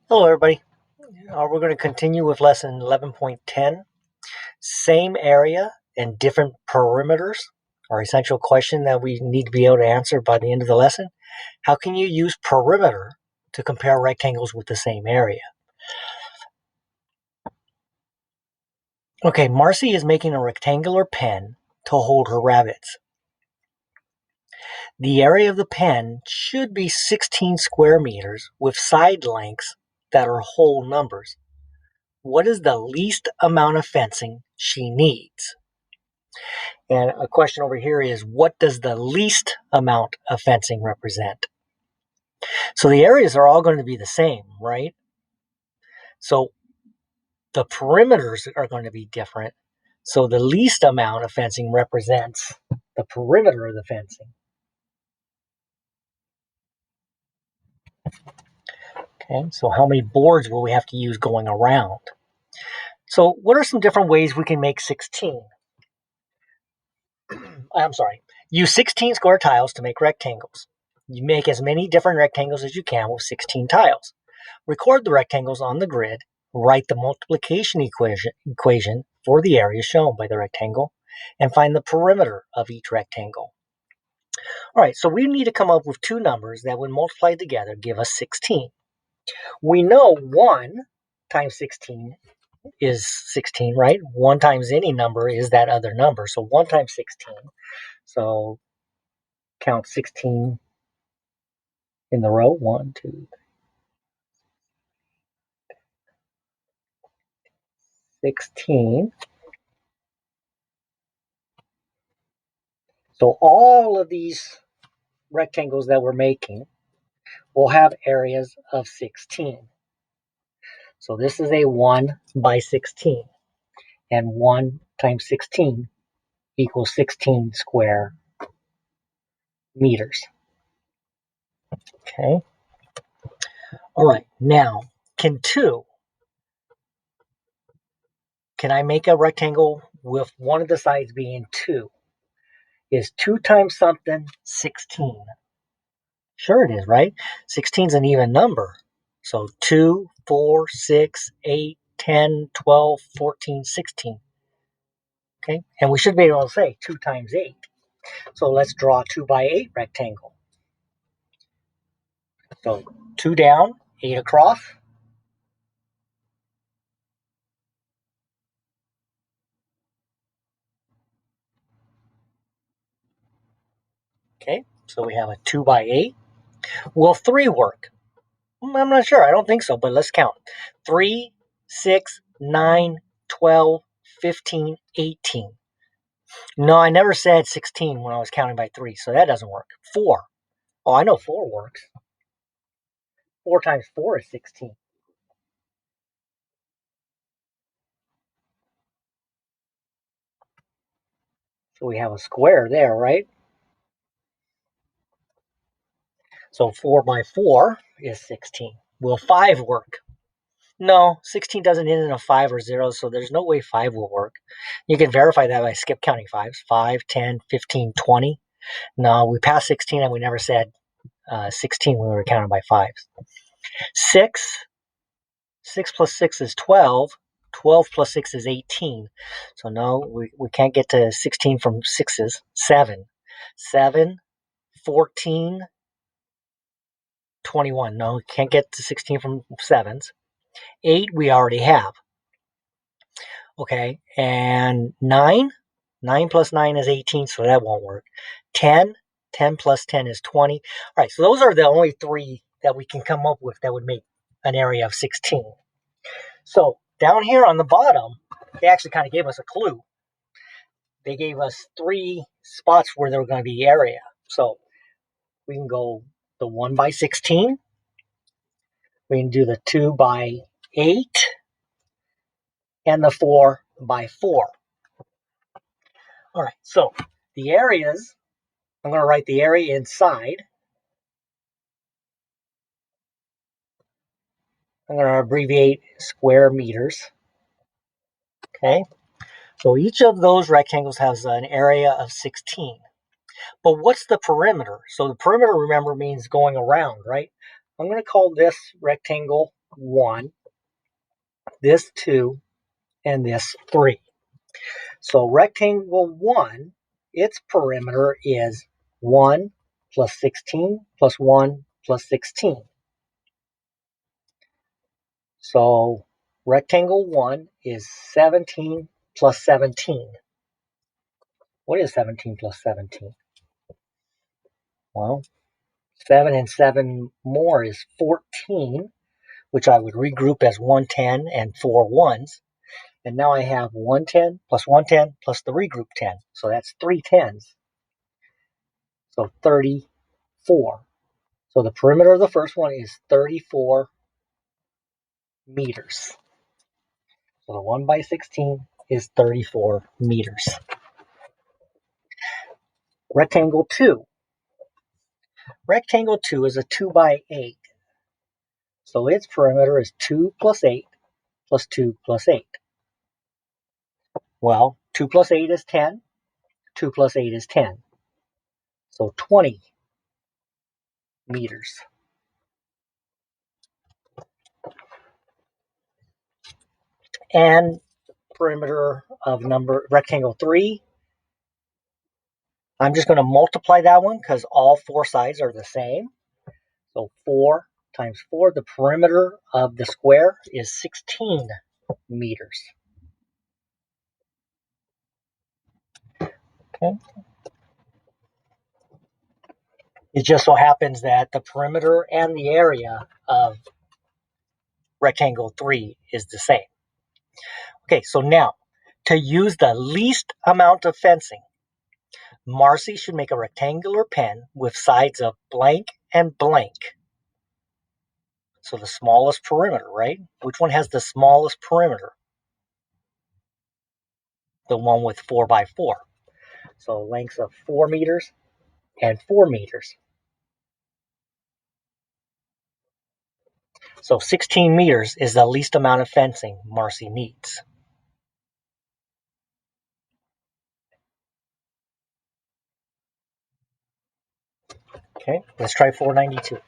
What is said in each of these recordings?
Hello everybody. We're going to continue with lesson 11.10. Same area and different perimeters. Our essential question that we need to be able to answer by the end of the lesson. How can you use perimeter to compare rectangles with the same area? Okay, Marcy is making a rectangular pen to hold her rabbits. The area of the pen should be 16 square meters with side lengths that are whole numbers. What is the least amount of fencing she needs? And a question over here is, what does the least amount of fencing represent? So the areas are all going to be the same, right? So the perimeters are going to be different. So the least amount of fencing represents the perimeter of the fencing. Okay, so how many boards will we have to use going around? So what are some different ways we can make 16? I'm sorry. Use 16 square tiles to make rectangles. You make as many different rectangles as you can with 16 tiles. Record the rectangles on the grid. Write the multiplication equation for the area shown by the rectangle, and find the perimeter of each rectangle. All right, so we need to come up with two numbers that, when multiplied together, give us 16. We know 1 times 16 is 16, right? 1 times any number is that other number. So 1 times 16. So count 16 in the row. 1, 2, 16. So all of these rectangles that we're making will have areas of 16. So this is a 1 by 16. And 1 times 16 equals 16 square meters. Okay. All right. Now, can I make a rectangle with one of the sides being 2? Is 2 times something 16? Sure it is, right? 16 is an even number. So 2, 4, 6, 8, 10, 12, 14, 16. Okay, and we should be able to say 2 times 8. So let's draw a 2 by 8 rectangle. So 2 down, 8 across. Okay, so we have a 2 by 8. Will 3 work? I'm not sure. I don't think so, but let's count. 3, 6, 9, 12, 15, 18. No, I never said 16 when I was counting by 3, so that doesn't work. 4. Oh, I know 4 works. 4 times 4 is 16. So we have a square there, right? So 4 by 4 is 16. Will 5 work? No, 16 doesn't end in a 5 or 0, so there's no way 5 will work. You can verify that by skip counting 5s. 5, 10, 15, 20. No, we passed 16 and we never said 16 when we were counting by 5s. 6. 6 plus 6 is 12. 12 plus 6 is 18. So no, we can't get to 16 from 6s. 7. 7, 14, 21. No, we can't get to 16 from 7s. 8 we already have. Okay, and 9. 9 plus 9 is 18, so that won't work. 10. 10 plus 10 is 20. All right, so those are the only 3 that we can come up with that would make an area of 16. So down here on the bottom, they actually kind of gave us a clue. They gave us 3 spots where there were going to be area. So we can go the 1 by 16. We can do the 2 by 8. And the 4 by 4. All right, so the areas, I'm going to write the area inside. I'm going to abbreviate square meters. Okay, so each of those rectangles has an area of 16. But what's the perimeter? So the perimeter, remember, means going around, right? I'm going to call this rectangle 1, this 2, and this 3. So rectangle 1, its perimeter is 1 plus 16 plus 1 plus 16. So rectangle 1 is 17 plus 17. What is 17 plus 17? Well, 7 and 7 more is 14, which I would regroup as 110 and 4 ones. And now I have 110 plus 110 plus the regroup 10. So that's 3 10s. So 34. So the perimeter of the first one is 34 meters. So the 1 by 16 is 34 meters. Rectangle 2. Rectangle 2 is a 2 by 8. So its perimeter is 2 plus 8 plus 2 plus 8. Well, 2 plus 8 is 10. 2 plus 8 is 10. So 20 meters. And perimeter of rectangle 3, I'm just going to multiply that one because all 4 sides are the same. So 4 times 4, the perimeter of the square is 16 meters. Okay. It just so happens that the perimeter and the area of rectangle 3 is the same. Okay, so now, to use the least amount of fencing, Marcy should make a rectangular pen with sides of blank and blank. So the smallest perimeter, right? Which one has the smallest perimeter? The one with 4 by 4. So lengths of 4 meters and 4 meters. So 16 meters is the least amount of fencing Marcy needs. Okay, let's try 492.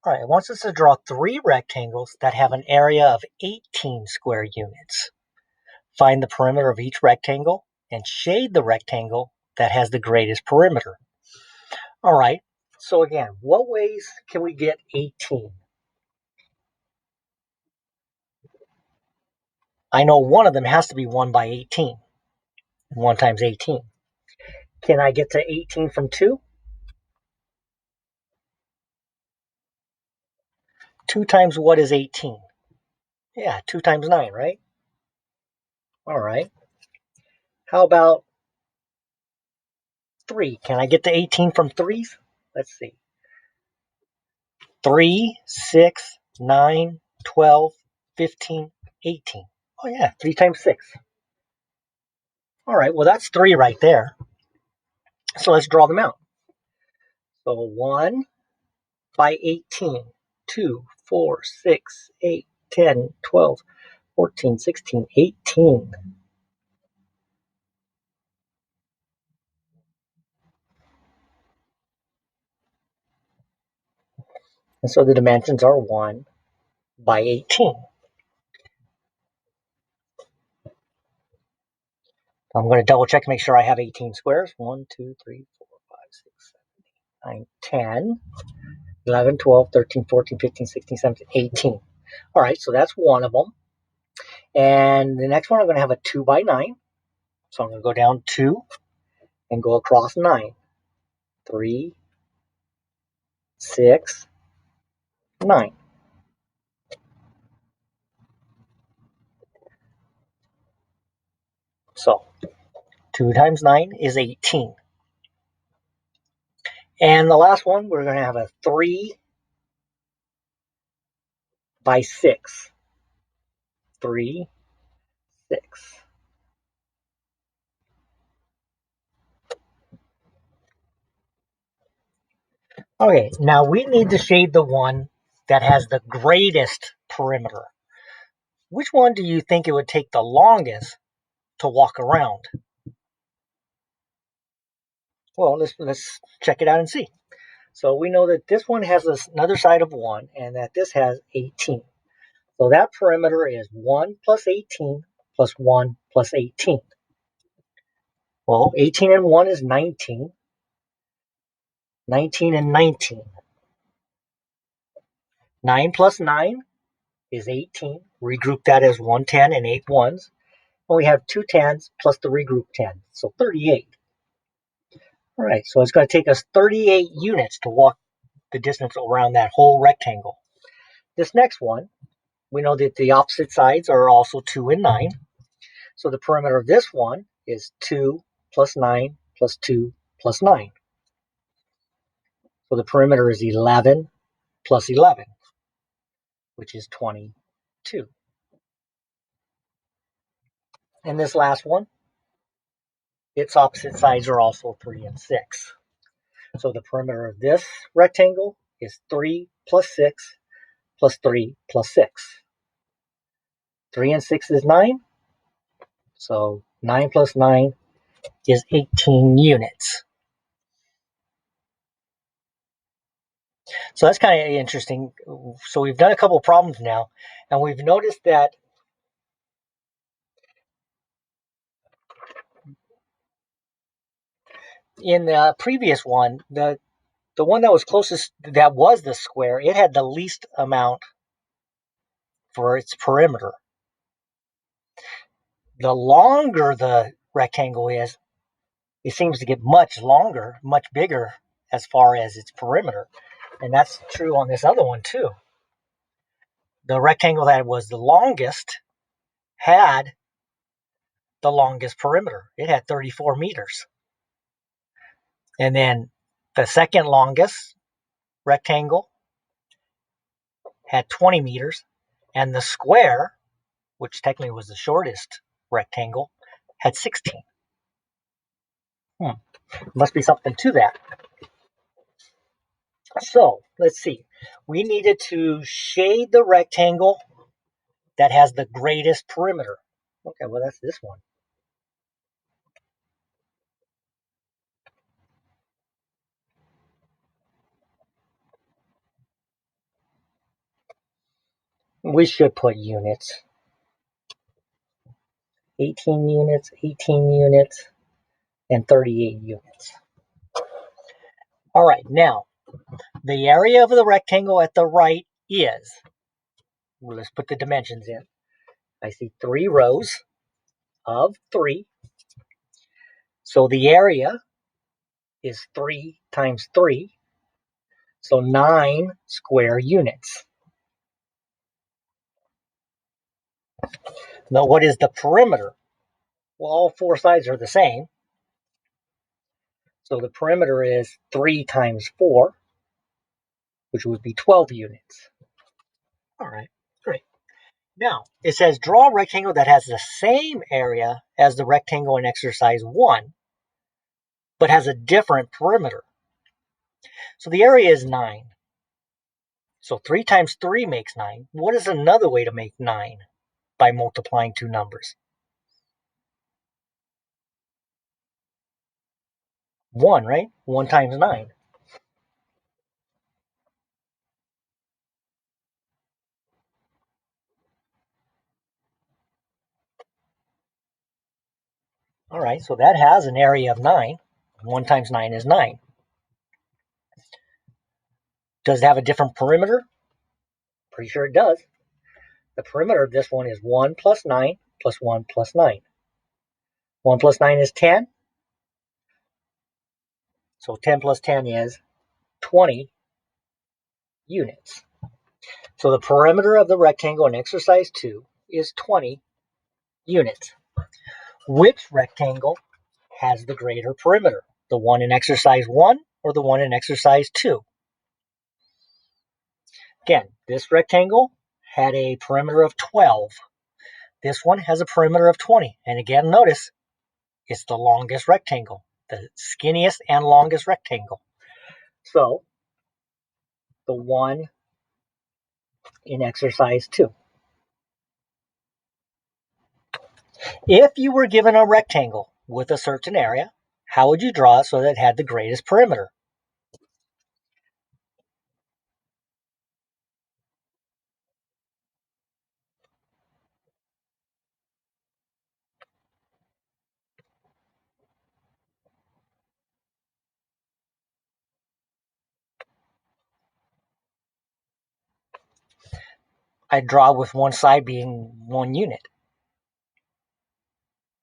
All right, it wants us to draw 3 rectangles that have an area of 18 square units. Find the perimeter of each rectangle and shade the rectangle that has the greatest perimeter. All right, so again, what ways can we get 18? I know one of them has to be 1 by 18. 1 times 18. Can I get to 18 from 2? 2 times what is 18? Yeah, 2 times 9, right? All right. How about 3? Can I get to 18 from 3s? Let's see. 3, 6, 9, 12, 15, 18. Oh yeah, 3 times 6. All right, well that's 3 right there. So let's draw them out. So 1 by 18, 2, 4, 6, 8, 10, 12, 14, 16, 18. And so the dimensions are 1 by 18. I'm going to double check to make sure I have 18 squares. 1, 2, 3, 4, 5, 6, 7, 8, 9, 10, 11, 12, 13, 14, 15, 16, 17, 18. All right, so that's one of them. And the next one, I'm going to have a 2 by 9. So I'm going to go down 2 and go across 9. 3, 6, 9. So 2 times 9 is 18. And the last one, we're going to have a 3 by 6. 3, 6. Okay, now we need to shade the one that has the greatest perimeter. Which one do you think it would take the longest to walk around? Well, let's check it out and see. So we know that this one has another side of 1 and that this has 18. So that perimeter is 1 plus 18 plus 1 plus 18. Well, 18 and 1 is 19. 19 and 19. 9 plus 9 is 18. Regroup that as 1 10 and 8 ones. And we have 2 10s plus the regroup 10, so 38. All right, so it's going to take us 38 units to walk the distance around that whole rectangle. This next one, we know that the opposite sides are also 2 and 9. So the perimeter of this one is 2 plus 9 plus 2 plus 9. So the perimeter is 11 plus 11, which is 22. And this last one, its opposite sides are also 3 and 6. So the perimeter of this rectangle is 3 plus 6 plus 3 plus 6. 3 and 6 is 9. So 9 plus 9 is 18 units. So that's kind of interesting. So we've done a couple of problems now, and we've noticed that in the previous one, the one that was closest, that was the square, it had the least amount for its perimeter. The longer the rectangle is, it seems to get much longer, much bigger as far as its perimeter. And that's true on this other one too. The rectangle that was the longest had the longest perimeter. It had 34 meters. And then the second longest rectangle had 20 meters. And the square, which technically was the shortest rectangle, had 16. Must be something to that. So let's see. We needed to shade the rectangle that has the greatest perimeter. Okay, well, that's this one. We should put units. 18 units, 18 units, and 38 units. All right, now, the area of the rectangle at the right is, well, let's put the dimensions in. I see 3 rows of 3. So the area is 3 times 3, so 9 square units. Now, what is the perimeter? Well, all 4 sides are the same. So the perimeter is 3 times 4, which would be 12 units. All right, great. Now, it says draw a rectangle that has the same area as the rectangle in exercise 1, but has a different perimeter. So the area is 9. So 3 times 3 makes 9. What is another way to make 9 by multiplying 2 numbers? 1, right? 1 times 9. All right, so that has an area of 9. 1 times 9 is 9. Does it have a different perimeter? Pretty sure it does. The perimeter of this one is 1 plus 9 plus 1 plus 9. 1 plus 9 is 10. So 10 plus 10 is 20 units. So the perimeter of the rectangle in exercise 2 is 20 units. Which rectangle has the greater perimeter? The one in exercise 1 or the one in exercise 2? Again, this rectangle had a perimeter of 12. This one has a perimeter of 20. And again, notice it's the longest rectangle, the skinniest and longest rectangle. So the one in exercise 2. If you were given a rectangle with a certain area, how would you draw it so that it had the greatest perimeter? I draw with one side being 1 unit.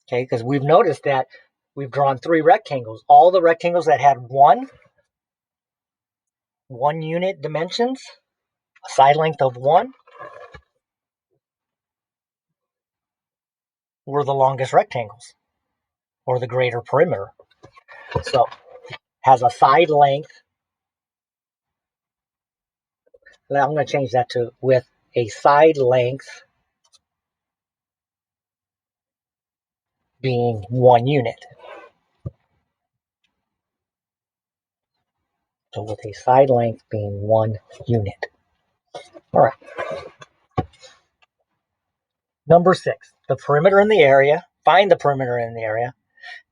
Okay, because we've noticed that we've drawn 3 rectangles. All the rectangles that had 1 unit dimensions, a side length of 1, were the longest rectangles, or the greater perimeter. So, has a side length. I'm going to change that to with a side length being 1 unit. So with a side length being 1 unit. All right. Number 6, the perimeter in the area. Find the perimeter in the area.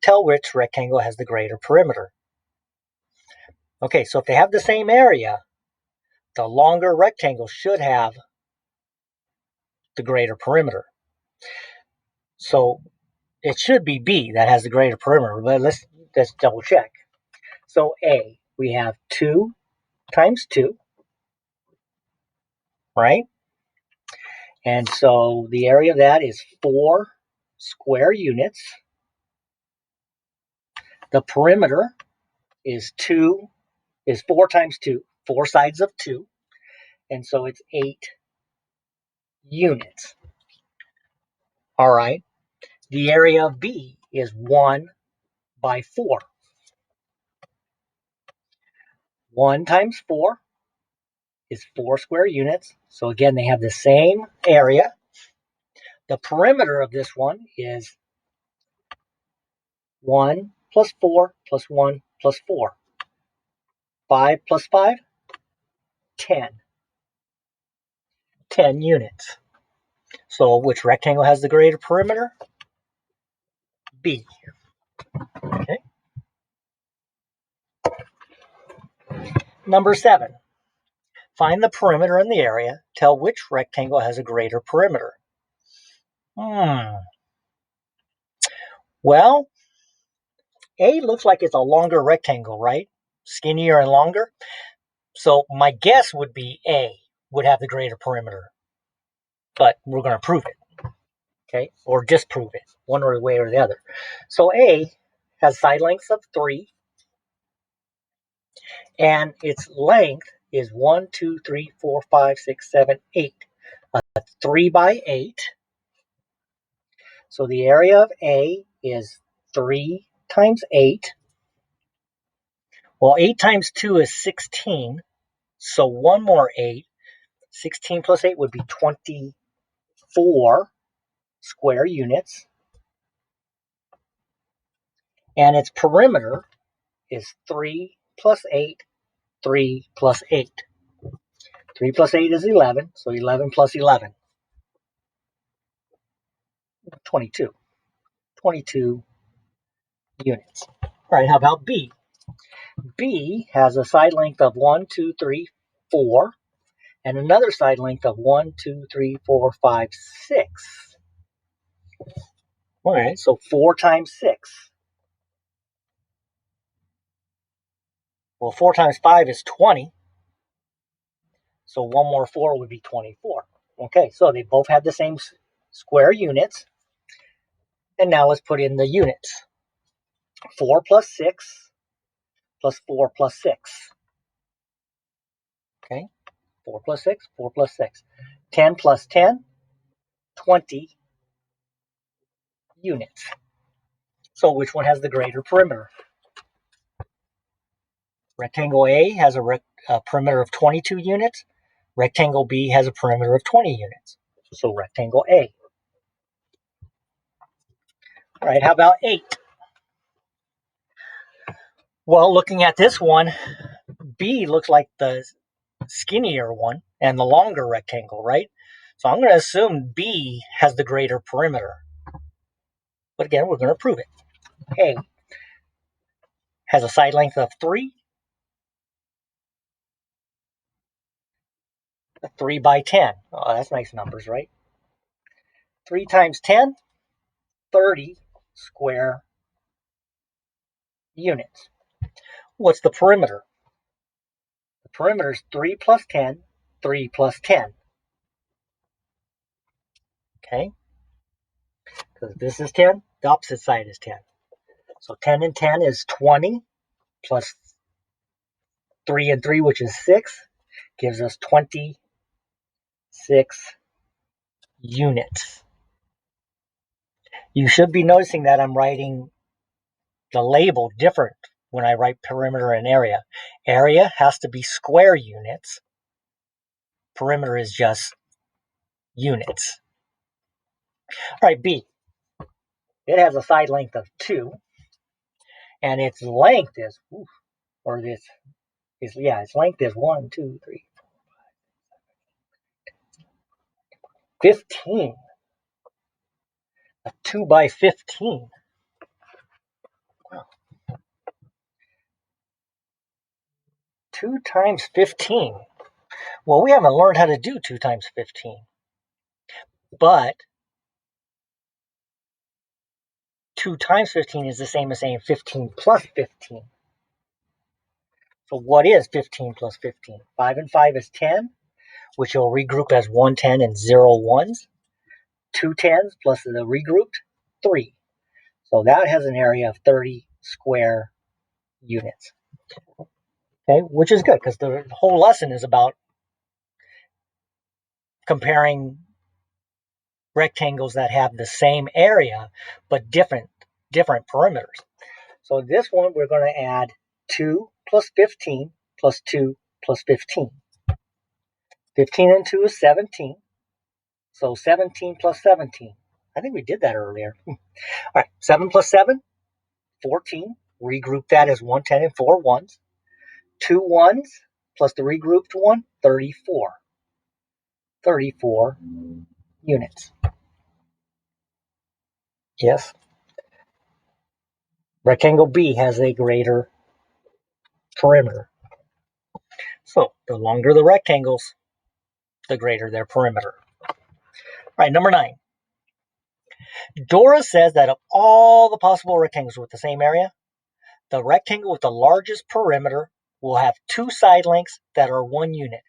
Tell which rectangle has the greater perimeter. Okay, so if they have the same area, the longer rectangle should have the greater perimeter. So it should be B that has the greater perimeter, but let's double check. So A, we have 2 times 2, right? And so the area of that is 4 square units. The perimeter is 4 times 2, 4 sides of 2. And so it's 8 units. All right. The area of B is 1 by 4. 1 times 4 is 4 square units. So again, they have the same area. The perimeter of this one is 1 plus 4 plus 1 plus 4. 5 plus 5, 10. 10 units. So which rectangle has the greater perimeter? B. Okay. Number 7. Find the perimeter in the area. Tell which rectangle has a greater perimeter. Well, A looks like it's a longer rectangle, right? Skinnier and longer. So my guess would be A would have the greater perimeter. But we're going to prove it. Okay? Or disprove it. One way or the other. So A has side lengths of 3. And its length is 1, 2, 3, 4, 5, 6, 7, 8. 3 by 8. So the area of A is 3 times 8. Well, 8 times 2 is 16. So one more 8. 16 plus 8 would be 24 square units. And its perimeter is 3 plus 8, 3 plus 8. 3 plus 8 is 11, so 11 plus 11. 22. 22 units. All right, how about B? B has a side length of 1, 2, 3, 4, and another side length of 1, 2, 3, 4, 5, 6. All right, so 4 times 6. Well, 4 times 5 is 20. So one more 4 would be 24. Okay, so they both have the same square units. And now let's put in the units. 4 plus 6 plus 4 plus 6. Okay, 4 plus 6, 4 plus 6. 10 plus 10, 20 units. So which one has the greater perimeter? Rectangle A has a perimeter of 22 units. Rectangle B has a perimeter of 20 units. So rectangle A. All right, how about 8? Well, looking at this one, B looks like the skinnier one and the longer rectangle, right? So I'm going to assume B has the greater perimeter. But again, we're going to prove it. A has a side length of 3. 3 by 10. Oh, that's nice numbers, right? 3 times 10, 30 square units. What's the perimeter? The perimeter is 3 plus 10, 3 plus 10. Okay? Because this is 10, the opposite side is 10. So 10 and 10 is 20, plus 3 and 3, which is 6, gives us 26 units. You should be noticing that I'm writing the label different when I write perimeter and area. Area has to be square units. Perimeter is just units. All right, B. It has a side length of 2, and its length is, its length is 1, 2, 3, 15. A 2 by 15. Wow. 2 times 15. Well, we haven't learned how to do 2 times 15. But 2 times 15 is the same as saying 15 plus 15. So what is 15 plus 15? 5 and 5 is 10, which will regroup as 1 10 and 0 1s. 2 10s plus the regrouped, 3. So that has an area of 30 square units. Okay, which is good because the whole lesson is about comparing rectangles that have the same area but different perimeters. So this one we're going to add 2 plus 15 plus 2 plus 15. 15 and 2 is 17. So 17 plus 17. I think we did that earlier. All right, 7 plus 7, 14. Regroup that as 1 10 and 4 1s. 2 1s plus the regrouped one, 34. 34 units. Yes. Rectangle B has a greater perimeter. So the longer the rectangles, the greater their perimeter. All right, number 9. Dora says that of all the possible rectangles with the same area, the rectangle with the largest perimeter will have 2 side lengths that are 1 unit.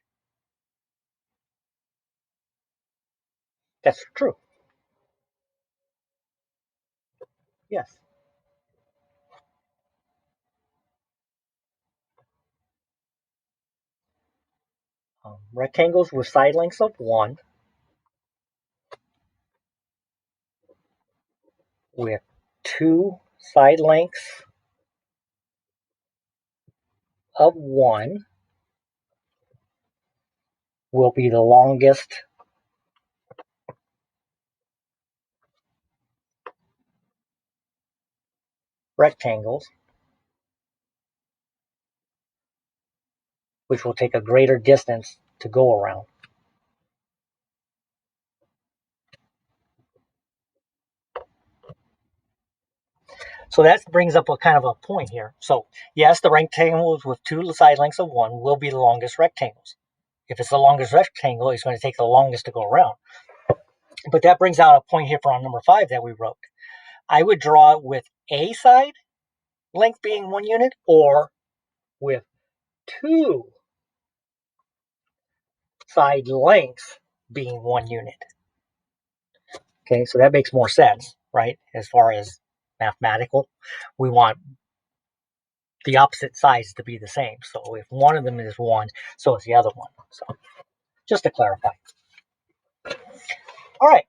That's true. Yes. Rectangles with side lengths of 1 with 2 side lengths of 1 will be the longest rectangles, which will take a greater distance to go around. So that brings up a kind of a point here. So yes, the rectangles with 2 side lengths of 1 will be the longest rectangles. If it's the longest rectangle, it's going to take the longest to go around. But that brings out a point here for on number 5 that we wrote. I would draw it with a side length being 1 unit or with 2 side lengths being 1 unit. Okay, so that makes more sense, right? As far as mathematical, we want the opposite sides to be the same. So if one of them is 1, so is the other one. So just to clarify. All right,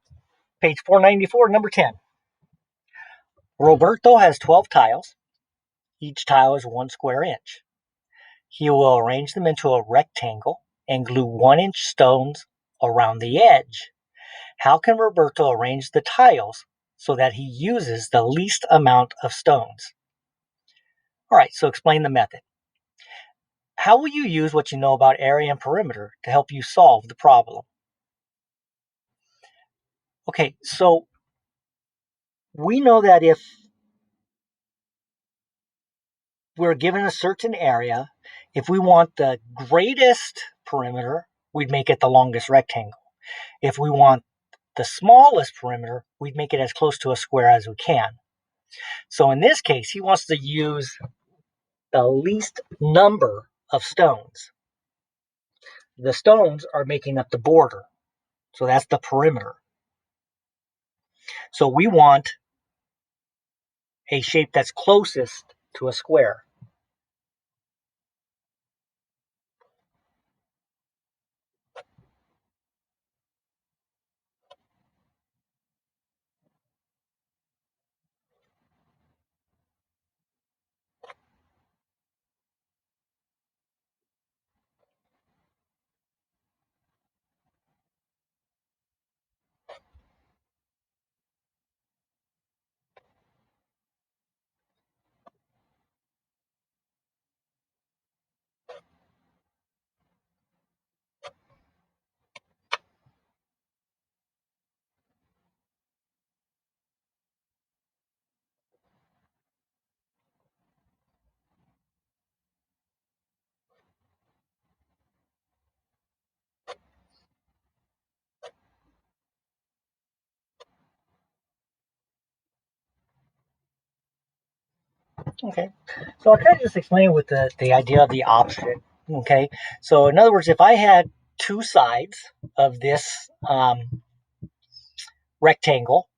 page 494, number 10. Roberto has 12 tiles. Each tile is 1 square inch. He will arrange them into a rectangle and glue 1-inch stones around the edge. How can Roberto arrange the tiles so that he uses the least amount of stones? All right, so explain the method. How will you use what you know about area and perimeter to help you solve the problem? Okay, so we know that if we're given a certain area, if we want the greatest perimeter, we'd make it the longest rectangle. If we want the smallest perimeter, we'd make it as close to a square as we can. So in this case, he wants to use the least number of stones. The stones are making up the border. So that's the perimeter. So we want a shape that's closest to a square. Okay, so I'll kind of just explain with the idea of the opposite. Okay, so in other words, if I had two sides of this rectangle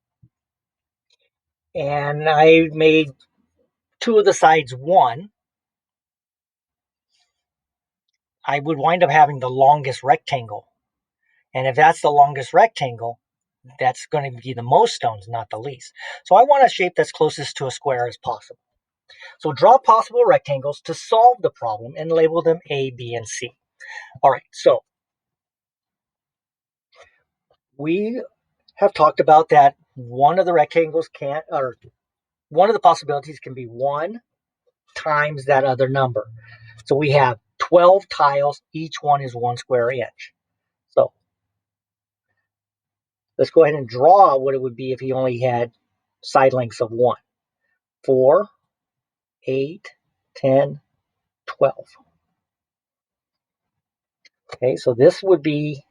and I made two of the sides one, I would wind up having the longest rectangle. And if that's the longest rectangle, that's going to be the most stones, not the least. So I want a shape that's closest to a square as possible. So draw possible rectangles to solve the problem and label them A, B, and C. All right, so we have talked about that one of the rectangles can't, or one of the possibilities can be 1 times that other number. So we have 12 tiles, each one is 1 square inch. So let's go ahead and draw what it would be if he only had side lengths of 1. 4, 8, 10, 12. Okay, so this would be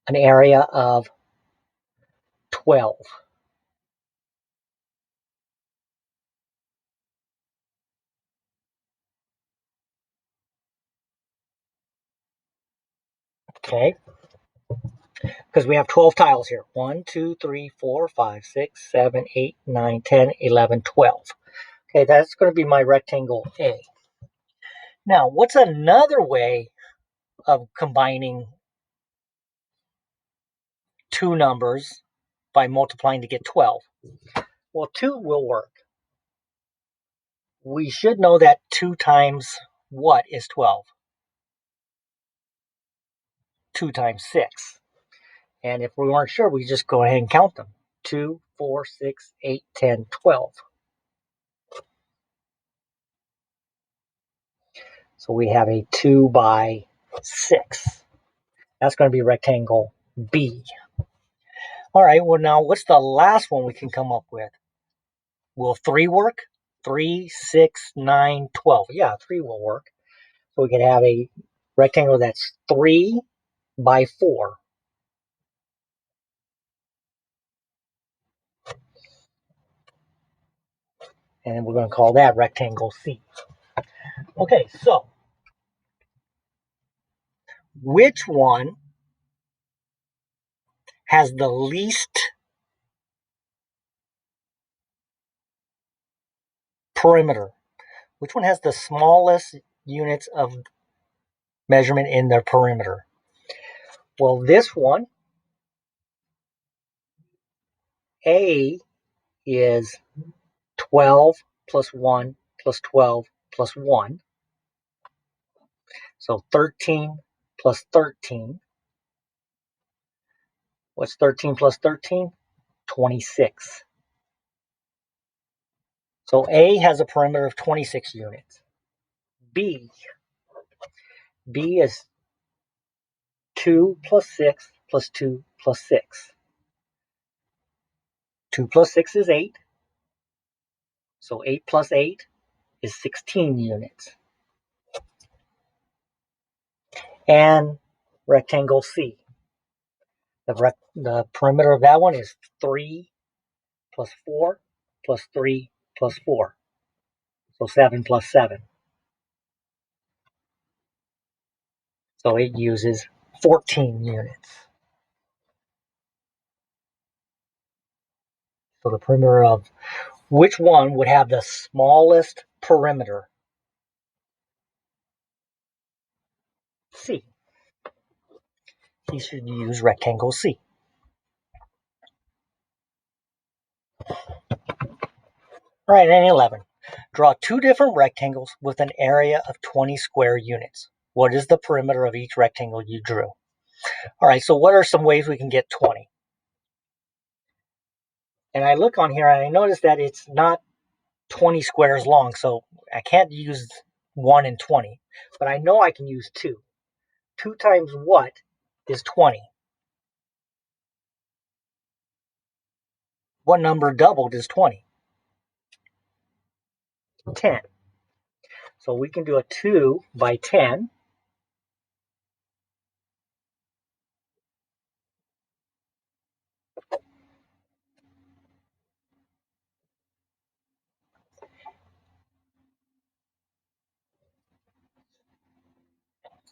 an area of 12. Okay, because we have 12 tiles here. 1, 2, 3, 4, 5, 6, 7, 8, 9, 10, 11, 12. Okay, that's going to be my rectangle A. Now, what's another way of combining two numbers by multiplying to get 12? Well, 2 will work. We should know that 2 times what is 12? 2 times 6. And if we weren't sure, we just go ahead and count them. 2, 4, 6, 8, 10, 12. So we have a 2 by 6. That's going to be rectangle B. All right, well, now what's the last one we can come up with? Will 3 work? 3, 6, 9, 12. Yeah, 3 will work. So we could have a rectangle that's 3 by 4. And we're going to call that rectangle C. Okay, so which one has the least perimeter? Which one has the smallest units of measurement in their perimeter? Well, this one, A, is 12 plus 1 plus 12 plus 1. So 13 plus 13. What's 13 plus 13? 26. So A has a perimeter of 26 units. B is 2 plus 6 plus 2 plus 6. 2 plus 6 is 8. So 8 plus 8 is 16 units. And rectangle C. The perimeter of that one is 3 plus 4 plus 3 plus 4. So 7 plus 7. So it uses 14 units. So the perimeter of which one would have the smallest perimeter? C. He should use rectangle C. All right, and 11. Draw two different rectangles with an area of 20 square units. What is the perimeter of each rectangle you drew? All right, so what are some ways we can get 20? And I look on here and I notice that it's not 20 squares long, so I can't use 1 and 20. But I know I can use 2. 2 times what is 20? What number doubled is 20? 10. So we can do a 2 by 10.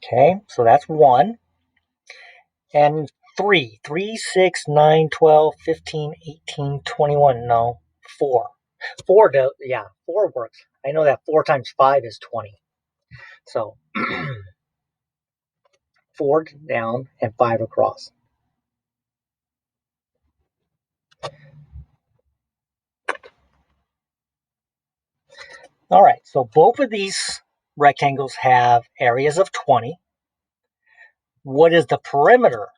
Okay, so that's 1. And 3. 3, 6, 9, 12, 15, 18, 21. No, 4. 4, yeah, 4 works. I know that 4 times 5 is 20. So 4 down and 5 across. All right, so both of these rectangles have areas of 20. What is the perimeter?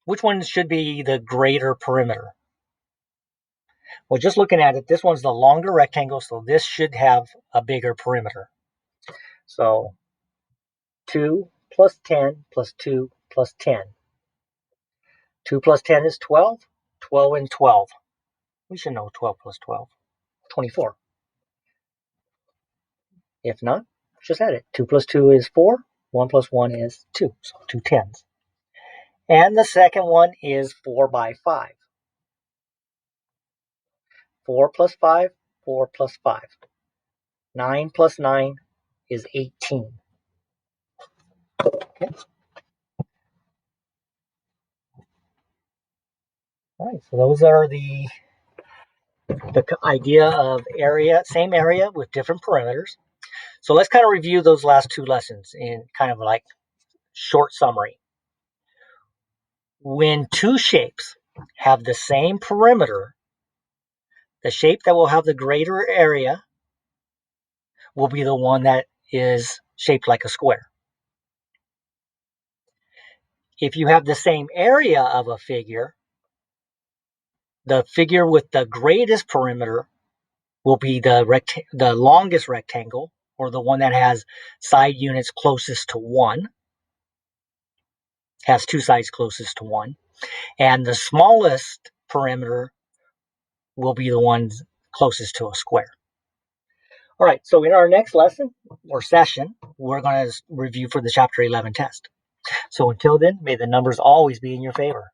Which one should be the greater perimeter? Well, just looking at it, this one's the longer rectangle, so this should have a bigger perimeter. So 2 plus 10 plus 2 plus 10. 2 plus 10 is 12. 12 and 12. We should know 12 plus 12. 24. If not, just add it. 2 plus 2 is 4. 1 plus 1 is 2. So 2 tens. And the second one is 4 by 5. 4 plus 5, 4 plus 5. 9 plus 9 is 18. Okay. All right, so those are the idea of area, same area with different perimeters. So let's kind of review those last two lessons in kind of like short summary. When two shapes have the same perimeter, the shape that will have the greater area will be the one that is shaped like a square. If you have the same area of a figure, the figure with the greatest perimeter will be the longest rectangle, or the one that has side units closest to 1, has two sides closest to 1. And the smallest perimeter will be the ones closest to a square. All right, so in our next lesson or session, we're going to review for the Chapter 11 test. So until then, may the numbers always be in your favor.